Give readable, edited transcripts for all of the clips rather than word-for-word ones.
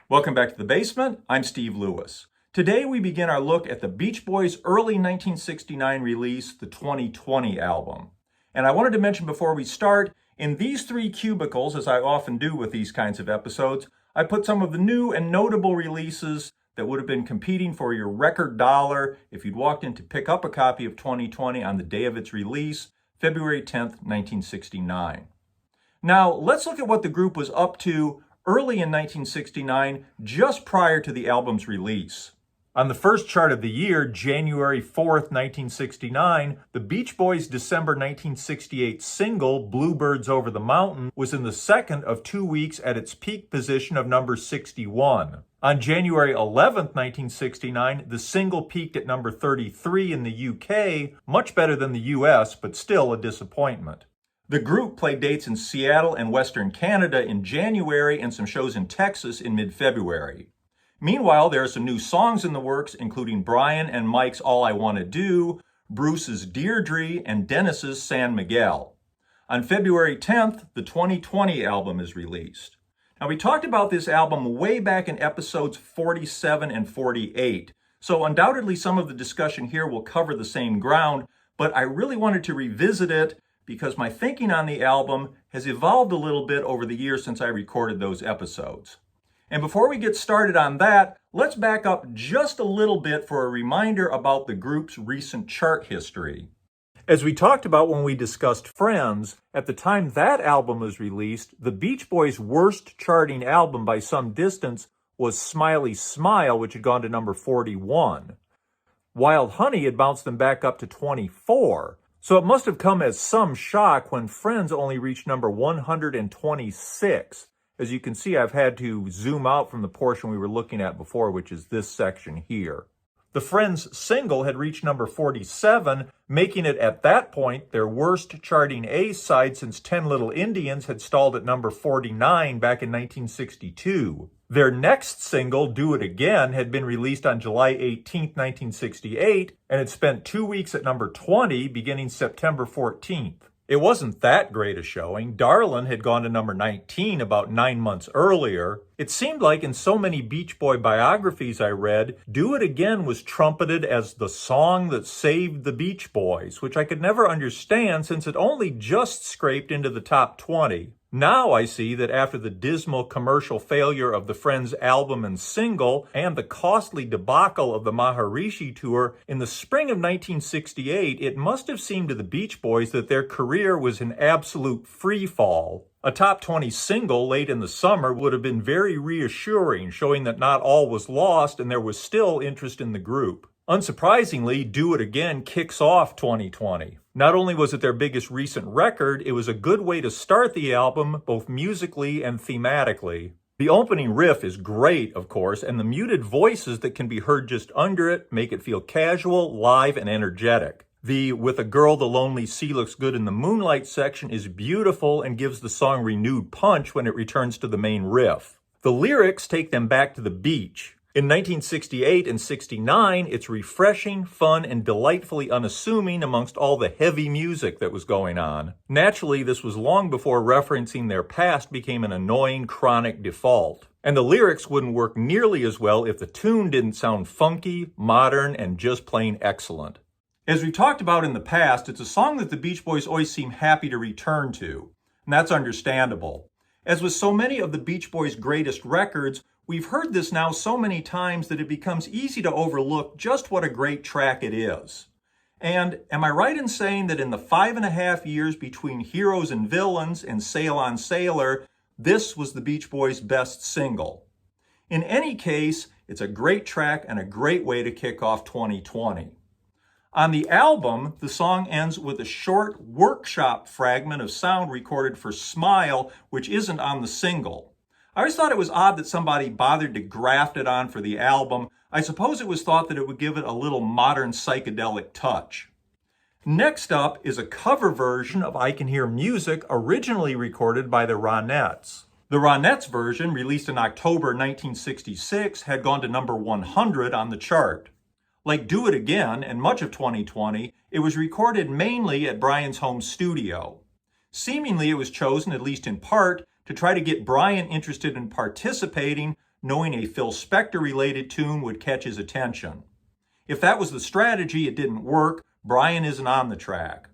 Welcome back to the basement. I'm Steve Lewis. Today we begin our look at the Beach Boys' early 1969 release, the 2020 album. And I wanted to mention before we start, in these three cubicles, as I often do with these kinds of episodes, I put some of the new and notable releases that would have been competing for your record dollar if you'd walked in to pick up a copy of 2020 on the day of its release, February 10th, 1969. Now, let's look at what the group was up to early in 1969, just prior to the album's release. On the first chart of the year, January 4th, 1969, the Beach Boys' December 1968 single, Bluebirds Over the Mountain, was in the second of 2 weeks at its peak position of number 61. On January 11th, 1969, the single peaked at number 33 in the UK, much better than the US, but still a disappointment. The group played dates in Seattle and Western Canada in January and some shows in Texas in mid-February. Meanwhile, there are some new songs in the works, including Brian and Mike's All I Want to Do, Bruce's Deirdre, and Dennis's San Miguel. On February 10th, the 2020 album is released. Now, we talked about this album way back in episodes 47 and 48, so undoubtedly some of the discussion here will cover the same ground, but I really wanted to revisit it because my thinking on the album has evolved a little bit over the years since I recorded those episodes. And before we get started on that, let's back up just a little bit for a reminder about the group's recent chart history. As we talked about when we discussed Friends, at the time that album was released, the Beach Boys' worst charting album by some distance was Smiley Smile, which had gone to number 41. Wild Honey had bounced them back up to 24. So it must have come as some shock when Friends only reached number 126. As you can see, I've had to zoom out from the portion we were looking at before, which is this section here. The Friends single had reached number 47, making it at that point their worst charting A-side since 10 Little Indians had stalled at number 49 back in 1962. Their next single, Do It Again, had been released on July 18, 1968, and had spent 2 weeks at number 20 beginning September 14th. It wasn't that great a showing. Darlin' had gone to number 19 about 9 months earlier. It seemed like in so many Beach Boy biographies I read, Do It Again was trumpeted as the song that saved the Beach Boys, which I could never understand since it only just scraped into the top 20. Now I see that after the dismal commercial failure of the Friends album and single and the costly debacle of the Maharishi tour, in the spring of 1968, it must have seemed to the Beach Boys that their career was in absolute free fall. A top 20 single late in the summer would have been very reassuring, showing that not all was lost and there was still interest in the group. Unsurprisingly, Do It Again kicks off 2020. Not only was it their biggest recent record, it was a good way to start the album, both musically and thematically. The opening riff is great, of course, and the muted voices that can be heard just under it make it feel casual, live, and energetic. The With a Girl the Lonely Sea Looks Good in the Moonlight section is beautiful and gives the song renewed punch when it returns to the main riff. The lyrics take them back to the beach. In 1968 and 69, it's refreshing, fun, and delightfully unassuming amongst all the heavy music that was going on. Naturally, this was long before referencing their past became an annoying, chronic default. And the lyrics wouldn't work nearly as well if the tune didn't sound funky, modern, and just plain excellent. As we've talked about in the past, it's a song that the Beach Boys always seem happy to return to, and that's understandable. As with so many of the Beach Boys' greatest records, we've heard this now so many times that it becomes easy to overlook just what a great track it is. And am I right in saying that in the 5.5 years between Heroes and Villains and Sail on Sailor, this was the Beach Boys' best single? In any case, it's a great track and a great way to kick off 2020. On the album, the song ends with a short workshop fragment of sound recorded for Smile, which isn't on the single. I always thought it was odd that somebody bothered to graft it on for the album. I suppose it was thought that it would give it a little modern psychedelic touch. Next up is a cover version of I Can Hear Music, originally recorded by the Ronettes. The Ronettes version, released in October 1966, had gone to number 100 on the chart. Like Do It Again and much of 2020, it was recorded mainly at Brian's home studio. Seemingly it was chosen, at least in part, to try to get Brian interested in participating, knowing a Phil Spector-related tune would catch his attention. If that was the strategy, it didn't work. Brian isn't on the track.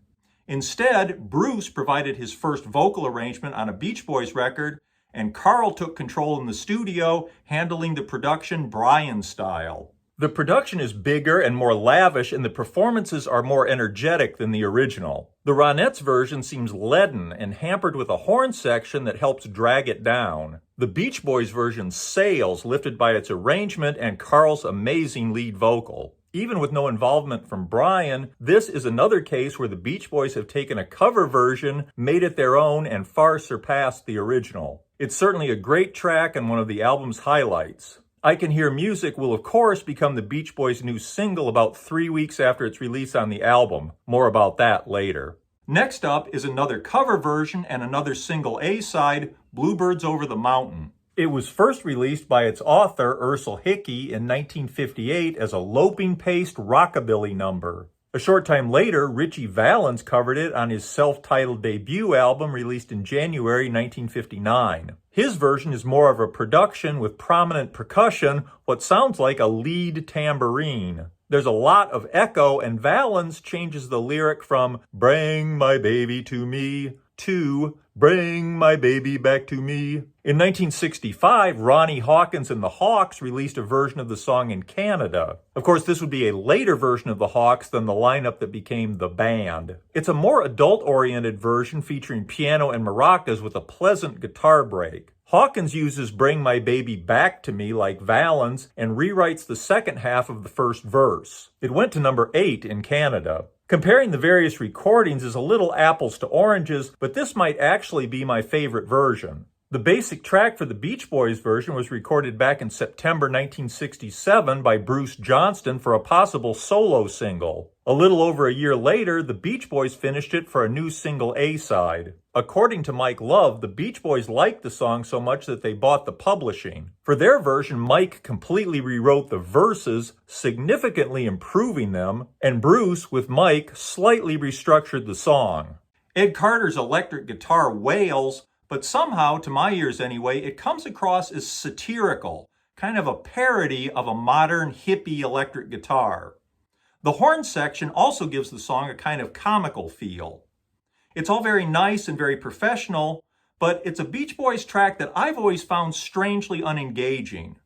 Instead, Bruce provided his first vocal arrangement on a Beach Boys record, and Carl took control in the studio, handling the production Brian style. The production is bigger and more lavish, and the performances are more energetic than the original. The Ronettes version seems leaden and hampered with a horn section that helps drag it down. The Beach Boys version sails, lifted by its arrangement and Carl's amazing lead vocal. Even with no involvement from Brian, this is another case where the Beach Boys have taken a cover version, made it their own, and far surpassed the original. It's certainly a great track and one of the album's highlights. I Can Hear Music will of course become the Beach Boys' new single about 3 weeks after its release on the album. More about that later. Next up is another cover version and another single A-side, Bluebirds Over the Mountain. It was first released by its author, Ursel Hickey, in 1958 as a loping-paced rockabilly number. A short time later, Ritchie Valens covered it on his self-titled debut album released in January 1959. His version is more of a production with prominent percussion, what sounds like a lead tambourine. There's a lot of echo, and Valens changes the lyric from "Bring my baby to me" to "Bring my baby back to me." In 1965, Ronnie Hawkins and the Hawks released a version of the song in Canada. Of course, this would be a later version of the Hawks than the lineup that became the band. It's a more adult-oriented version featuring piano and maracas with a pleasant guitar break. Hawkins uses "Bring My Baby Back to Me" like Valens and rewrites the second half of the first verse. It went to number 8 in Canada. Comparing the various recordings is a little apples to oranges, but this might actually be my favorite version. The basic track for the Beach Boys version was recorded back in September 1967 by Bruce Johnston for a possible solo single. A little over a year later, the Beach Boys finished it for a new single A-side. According to Mike Love, the Beach Boys liked the song so much that they bought the publishing. For their version, Mike completely rewrote the verses, significantly improving them, and Bruce, with Mike, slightly restructured the song. Ed Carter's electric guitar wails, but somehow, to my ears anyway, it comes across as satirical, kind of a parody of a modern hippie electric guitar. The horn section also gives the song a kind of comical feel. It's all very nice and very professional, but it's a Beach Boys track that I've always found strangely unengaging.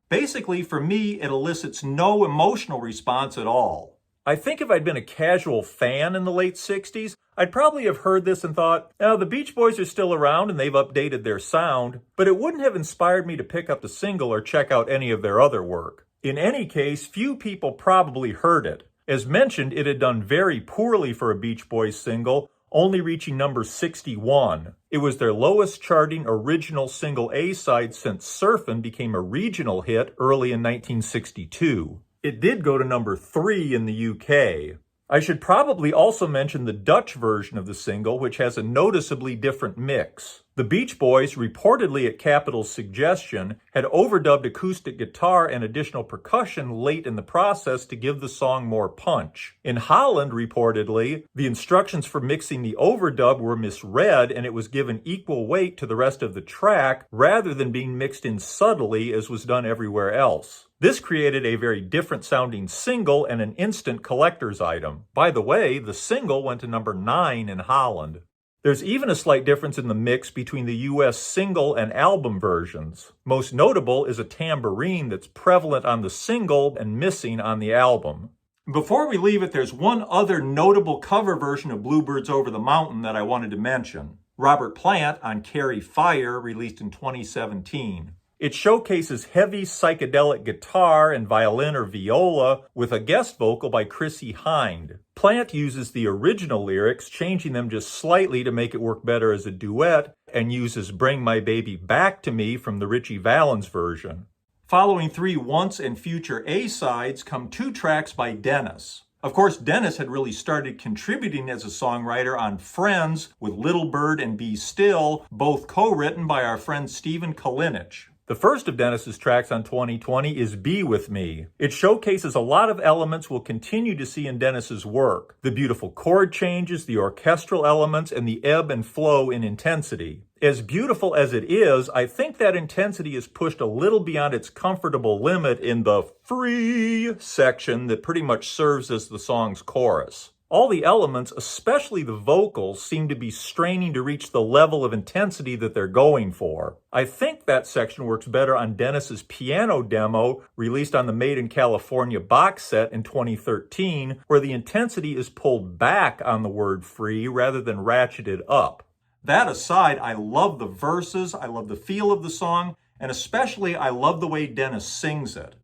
Basically, for me, it elicits no emotional response at all. I think if I'd been a casual fan in the late 60s, I'd probably have heard this and thought, "Now, the Beach Boys are still around and they've updated their sound," but it wouldn't have inspired me to pick up the single or check out any of their other work. In any case, few people probably heard it. As mentioned, it had done very poorly for a Beach Boys single, only reaching number 61. It was their lowest charting original single A-side since Surfin' became a regional hit early in 1962. It did go to number 3 in the UK. I should probably also mention the Dutch version of the single, which has a noticeably different mix. The Beach Boys, reportedly at Capitol's suggestion, had overdubbed acoustic guitar and additional percussion late in the process to give the song more punch. In Holland, reportedly, the instructions for mixing the overdub were misread and it was given equal weight to the rest of the track rather than being mixed in subtly as was done everywhere else. This created a very different sounding single and an instant collector's item. By the way, the single went to number 9 in Holland. There's even a slight difference in the mix between the US single and album versions. Most notable is a tambourine that's prevalent on the single and missing on the album. Before we leave it, there's one other notable cover version of Bluebirds Over the Mountain that I wanted to mention. Robert Plant on Carry Fire, released in 2017. It showcases heavy psychedelic guitar and violin or viola with a guest vocal by Chrissie Hynde. Plant uses the original lyrics, changing them just slightly to make it work better as a duet, and uses Bring My Baby Back to Me from the Ritchie Valens version. Following 3 once and future A-sides come 2 tracks by Dennis. Of course, Dennis had really started contributing as a songwriter on Friends with Little Bird and Be Still, both co-written by our friend Stephen Kalinich. The first of Dennis's tracks on 2020 is Be With Me. It showcases a lot of elements we'll continue to see in Dennis's work. The beautiful chord changes, the orchestral elements, and the ebb and flow in intensity. As beautiful as it is, I think that intensity is pushed a little beyond its comfortable limit in the free section that pretty much serves as the song's chorus. All the elements, especially the vocals, seem to be straining to reach the level of intensity that they're going for. I think that section works better on Dennis's piano demo released on the Made in California box set in 2013, where the intensity is pulled back on the word free rather than ratcheted up. That aside, I love the verses, I love the feel of the song, and especially I love the way Dennis sings it.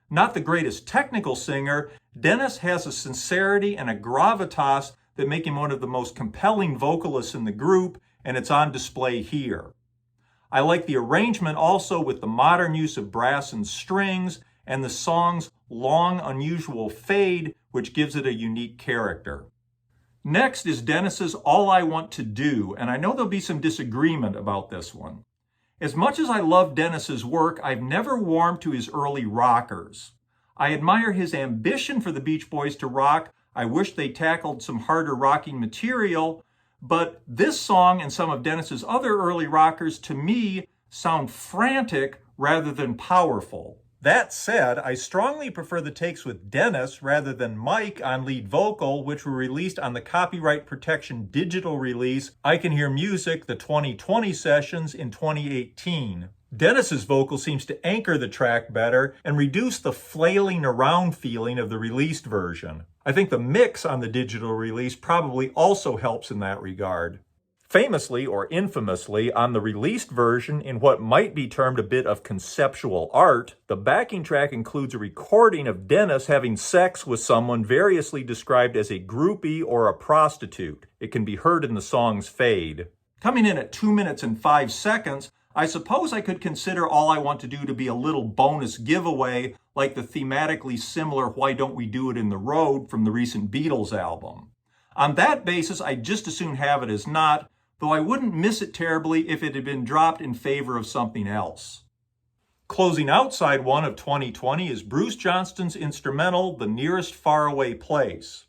Not the greatest technical singer, Dennis has a sincerity and a gravitas that make him one of the most compelling vocalists in the group, and it's on display here. I like the arrangement also with the modern use of brass and strings, and the song's long, unusual fade, which gives it a unique character. Next is Dennis's All I Want to Do, and I know there'll be some disagreement about this one. As much as I love Dennis's work, I've never warmed to his early rockers. I admire his ambition for the Beach Boys to rock. I wish they tackled some harder rocking material, but this song and some of Dennis's other early rockers, to me, sound frantic rather than powerful. That said, I strongly prefer the takes with Dennis rather than Mike on lead vocal, which were released on the copyright protection digital release I Can Hear Music, the 2020 sessions in 2018. Dennis's vocal seems to anchor the track better and reduce the flailing around feeling of the released version. I think the mix on the digital release probably also helps in that regard. Famously, or infamously, on the released version, in what might be termed a bit of conceptual art, the backing track includes a recording of Dennis having sex with someone variously described as a groupie or a prostitute. It can be heard in the song's fade. Coming in at 2 minutes and 5 seconds, I suppose I could consider All I Want to Do to be a little bonus giveaway, like the thematically similar Why Don't We Do It in the Road from the recent Beatles album. On that basis, I'd just as soon have it as not, though I wouldn't miss it terribly if it had been dropped in favor of something else. Closing out side one of 2020 is Bruce Johnston's instrumental, The Nearest Faraway Place.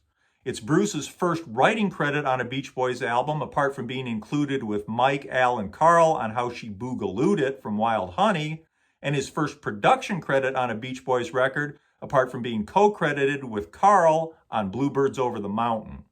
It's Bruce's first writing credit on a Beach Boys album, apart from being included with Mike, Al, and Carl on How She Boogalooed It from Wild Honey, and his first production credit on a Beach Boys record, apart from being co-credited with Carl on Bluebirds Over the Mountain.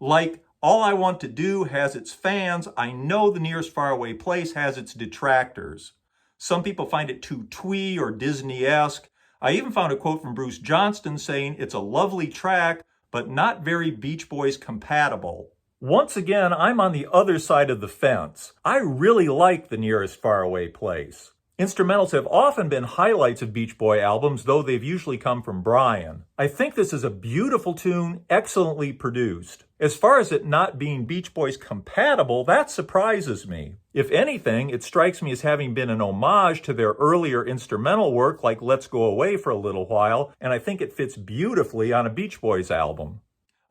Like All I Want to Do has its fans, I know The Nearest Faraway Place has its detractors. Some people find it too twee or Disney-esque. I even found a quote from Bruce Johnston saying it's a lovely track, but not very Beach Boys compatible. Once again, I'm on the other side of the fence. I really like The Nearest Faraway Place. Instrumentals have often been highlights of Beach Boy albums, though they've usually come from Brian. I think this is a beautiful tune, excellently produced. As far as it not being Beach Boys compatible, that surprises me. If anything, it strikes me as having been an homage to their earlier instrumental work like Let's Go Away for a Little While, and I think it fits beautifully on a Beach Boys album.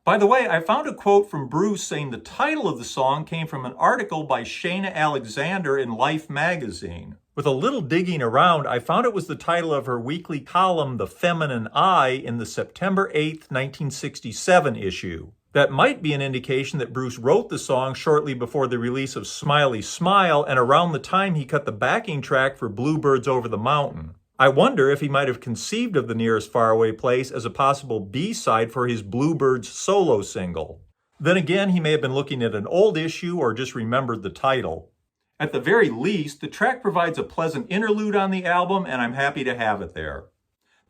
By the way, I found a quote from Bruce saying the title of the song came from an article by Shayna Alexander in Life magazine. With a little digging around, I found it was the title of her weekly column, The Feminine Eye, in the September 8th, 1967 issue. That might be an indication that Bruce wrote the song shortly before the release of Smiley Smile and around the time he cut the backing track for Bluebirds Over the Mountain. I wonder if he might have conceived of The Nearest Faraway Place as a possible B-side for his Bluebirds solo single. Then again, he may have been looking at an old issue or just remembered the title. At the very least, the track provides a pleasant interlude on the album, and I'm happy to have it there.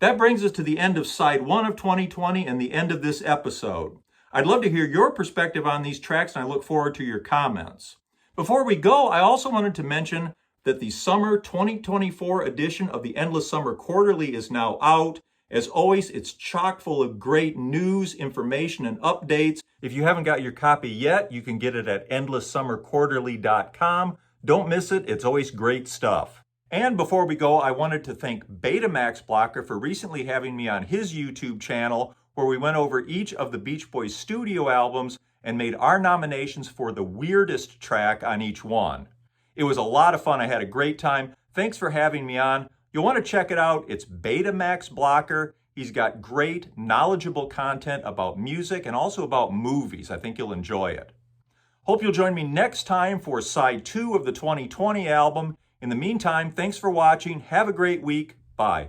That brings us to the end of side one of 2020 and the end of this episode. I'd love to hear your perspective on these tracks, and I look forward to your comments. Before we go, I also wanted to mention that the summer 2024 edition of the Endless Summer Quarterly is now out. As always, it's chock full of great news, information, and updates. If you haven't got your copy yet, you can get it at endlesssummerquarterly.com. Don't miss it. It's always great stuff. And before we go, I wanted to thank Betamax Blocker for recently having me on his YouTube channel, where we went over each of the Beach Boys studio albums and made our nominations for the weirdest track on each one. It was a lot of fun. I had a great time. Thanks for having me on. You'll want to check it out. It's Betamax Blocker. He's got great, knowledgeable content about music and also about movies. I think you'll enjoy it. Hope you'll join me next time for side 2 of the 2020 album. In the meantime, thanks for watching. Have a great week. Bye.